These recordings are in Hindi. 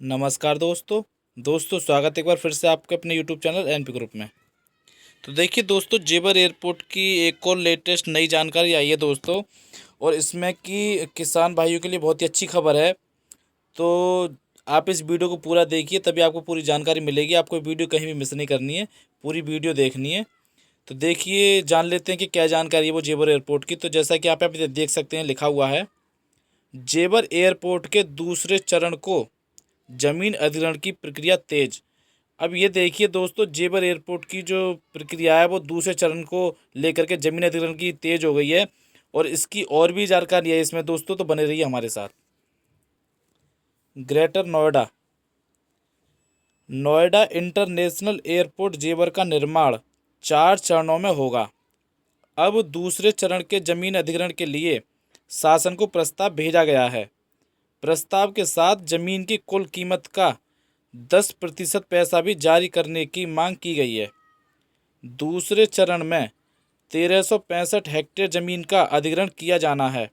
नमस्कार दोस्तों स्वागत है एक बार फिर से आपके अपने यूट्यूब चैनल एनपी ग्रुप में। तो देखिए दोस्तों, जेवर एयरपोर्ट की एक और लेटेस्ट नई जानकारी आई है दोस्तों। और इसमें कि किसान भाइयों के लिए बहुत ही अच्छी खबर है। तो आप इस वीडियो को पूरा देखिए, तभी आपको पूरी जानकारी मिलेगी। आपको वीडियो कहीं भी मिस नहीं करनी है, पूरी वीडियो देखनी है। तो देखिए, जान लेते हैं कि क्या जानकारी है वो जेवर एयरपोर्ट की। तो जैसा कि आप अभी देख सकते हैं, लिखा हुआ है जेवर एयरपोर्ट के दूसरे चरण को जमीन अधिग्रहण की प्रक्रिया तेज। अब ये देखिए दोस्तों, जेवर एयरपोर्ट की जो प्रक्रिया है वो दूसरे चरण को लेकर के जमीन अधिग्रहण की तेज हो गई है। और इसकी और भी जानकारी है इसमें दोस्तों, तो बने रहिए हमारे साथ। Greater Noida Noida international airport जेवर का निर्माण 4 चरणों में होगा। अब दूसरे चरण के जमीन अधिग्रहण के लिए शासन को प्रस्ताव भेजा गया है। प्रस्ताव के साथ जमीन की कुल कीमत का 10% पैसा भी जारी करने की मांग की गई है। दूसरे चरण में 1365 हेक्टेयर जमीन का अधिग्रहण किया जाना है।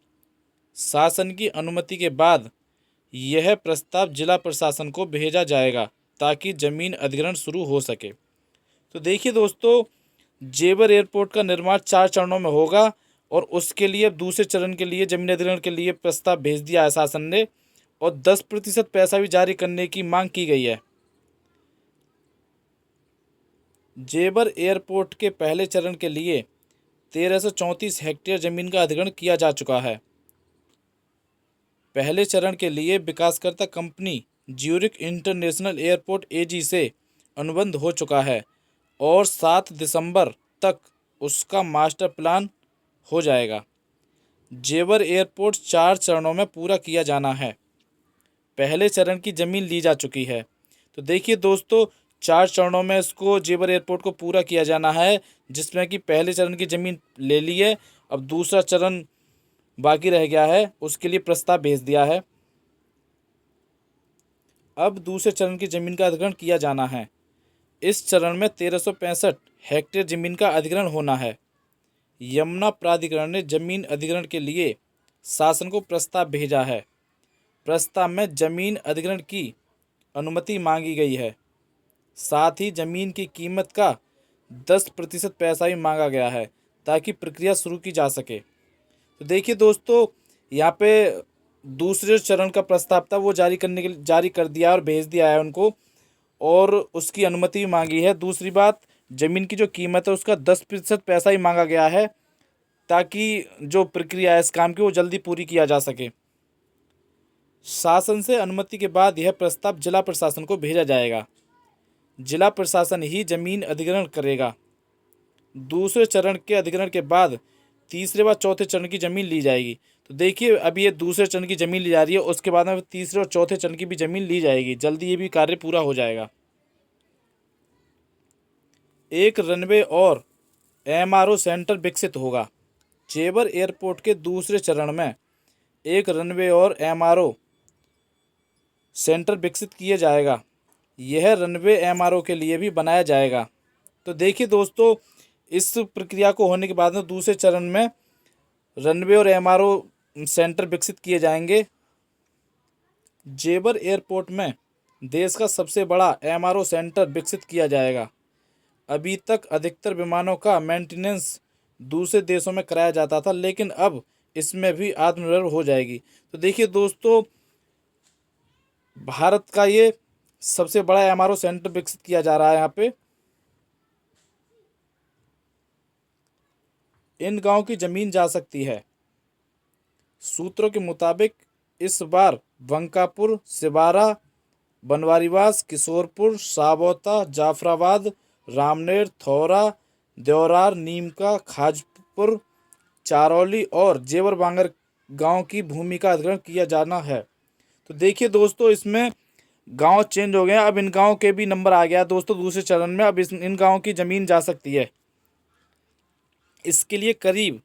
शासन की अनुमति के बाद यह प्रस्ताव जिला प्रशासन को भेजा जाएगा ताकि जमीन अधिग्रहण शुरू हो सके। तो देखिए दोस्तों, जेवर एयरपोर्ट का निर्माण 4 चरणों में होगा और उसके लिए दूसरे चरण के लिए जमीन अधिग्रहण के लिए प्रस्ताव भेज दिया है शासन ने। और 10% पैसा भी जारी करने की मांग की गई है। जेवर एयरपोर्ट के पहले चरण के लिए 1334 हेक्टेयर जमीन का अधिग्रहण किया जा चुका है। पहले चरण के लिए विकासकर्ता कंपनी ज्यूरिख इंटरनेशनल एयरपोर्ट एजी से अनुबंध हो चुका है और 7 दिसंबर तक उसका मास्टर प्लान हो जाएगा। जेवर एयरपोर्ट 4 चरणों में पूरा किया जाना है। पहले चरण की ज़मीन ली जा चुकी है। तो देखिए दोस्तों, 4 चरणों में इसको जेवर एयरपोर्ट को पूरा किया जाना है, जिसमें कि पहले चरण की ज़मीन ले ली है। अब दूसरा चरण बाकी रह गया है, उसके लिए प्रस्ताव भेज दिया है। अब दूसरे चरण की ज़मीन का अधिग्रहण किया जाना है। इस चरण में 1365 हेक्टेयर ज़मीन का अधिग्रहण होना है। यमुना प्राधिकरण ने जमीन अधिग्रहण के लिए शासन को प्रस्ताव भेजा है। प्रस्ताव में जमीन अधिग्रहण की अनुमति मांगी गई है। साथ ही जमीन की कीमत का 10% पैसा भी मांगा गया है ताकि प्रक्रिया शुरू की जा सके। तो देखिए दोस्तों, यहाँ पे दूसरे चरण का प्रस्ताव था वो जारी कर दिया और भेज दिया है उनको, और उसकी अनुमति भी मांगी है। दूसरी बात, ज़मीन की जो कीमत है उसका 10% पैसा ही मांगा गया है ताकि जो प्रक्रिया है इस काम की वो जल्दी पूरी किया जा सके। शासन से अनुमति के बाद यह प्रस्ताव जिला प्रशासन को भेजा जाएगा। जिला प्रशासन ही जमीन अधिग्रहण करेगा। दूसरे चरण के अधिग्रहण के बाद तीसरे व चौथे चरण की ज़मीन ली जाएगी। तो देखिए, अभी ये दूसरे चरण की ज़मीन ली जा रही है, उसके बाद में तीसरे और चौथे चरण की भी ज़मीन ली जाएगी। जल्दी ये भी कार्य पूरा हो जाएगा। एक रनवे और एमआरओ सेंटर विकसित होगा। जेवर एयरपोर्ट के दूसरे चरण में एक रनवे और एमआरओ सेंटर विकसित किया जाएगा। यह रनवे एमआरओ के लिए भी बनाया जाएगा। तो देखिए दोस्तों, इस प्रक्रिया को होने के बाद में दूसरे चरण में रनवे और एमआरओ सेंटर विकसित किए जाएंगे। जेवर एयरपोर्ट में देश का सबसे बड़ा एमआरओ सेंटर विकसित किया जाएगा। अभी तक अधिकतर विमानों का मेंटेनेंस दूसरे देशों में कराया जाता था, लेकिन अब इसमें भी आत्मनिर्भर हो जाएगी। तो देखिए दोस्तों, भारत का ये सबसे बड़ा एमआरओ सेंटर विकसित किया जा रहा है यहाँ पे। इन गांव की ज़मीन जा सकती है। सूत्रों के मुताबिक इस बार बंकापुर, सिबारा, बनवारीवास, किशोरपुर, साबौता, जाफराबाद, रामनेर, थौरा, देवरार, नीमका, खाजपुर, चारौली और जेवर बांगर गांव की भूमि का अधिग्रहण किया जाना है। तो देखिए दोस्तों, इसमें गांव चेंज हो गए हैं। अब इन गांव के भी नंबर आ गया दोस्तों दूसरे चरण में। अब इन गांव की ज़मीन जा सकती है। इसके लिए करीब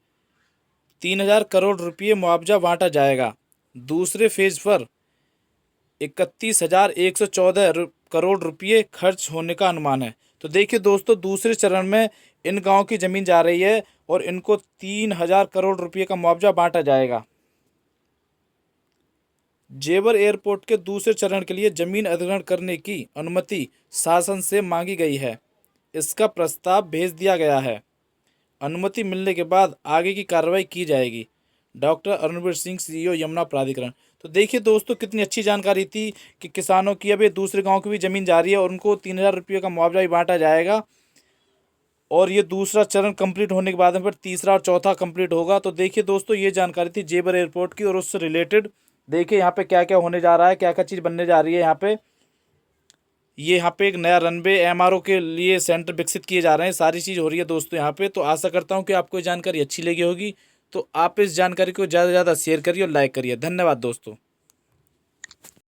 3000 करोड़ रुपये मुआवजा बांटा जाएगा। दूसरे फेज पर 31,114 करोड़ रुपये खर्च होने का अनुमान है। तो देखिए दोस्तों, दूसरे चरण में इन गांव की ज़मीन जा रही है और इनको 3000 करोड़ रुपये का मुआवजा बांटा जाएगा। जेवर एयरपोर्ट के दूसरे चरण के लिए जमीन अधिग्रहण करने की अनुमति शासन से मांगी गई है। इसका प्रस्ताव भेज दिया गया है। अनुमति मिलने के बाद आगे की कार्रवाई की जाएगी। डॉक्टर अरुणवीर सिंह, सीईओ यमुना प्राधिकरण। तो देखिए दोस्तों, कितनी अच्छी जानकारी थी कि किसानों की अब ये दूसरे गांव की भी ज़मीन जा रही है और उनको 3,000 रुपये का मुआवजा भी बांटा जाएगा। और ये दूसरा चरण कंप्लीट होने के बाद में फिर तीसरा और चौथा कंप्लीट होगा। तो देखिए दोस्तों, ये जानकारी थी जेवर एयरपोर्ट की और उससे रिलेटेड। देखिए यहाँ पे क्या क्या होने जा रहा है, क्या क्या चीज़ बनने जा रही है। यहाँ पे एक नया रनवे एमआरओ के लिए सेंटर विकसित किए जा रहे हैं। सारी चीज़ हो रही है दोस्तों यहाँ पे। तो आशा करता हूँ कि आपको ये जानकारी अच्छी लगी होगी। तो आप इस जानकारी को ज़्यादा से ज़्यादा शेयर करिए और लाइक करिए। धन्यवाद दोस्तों।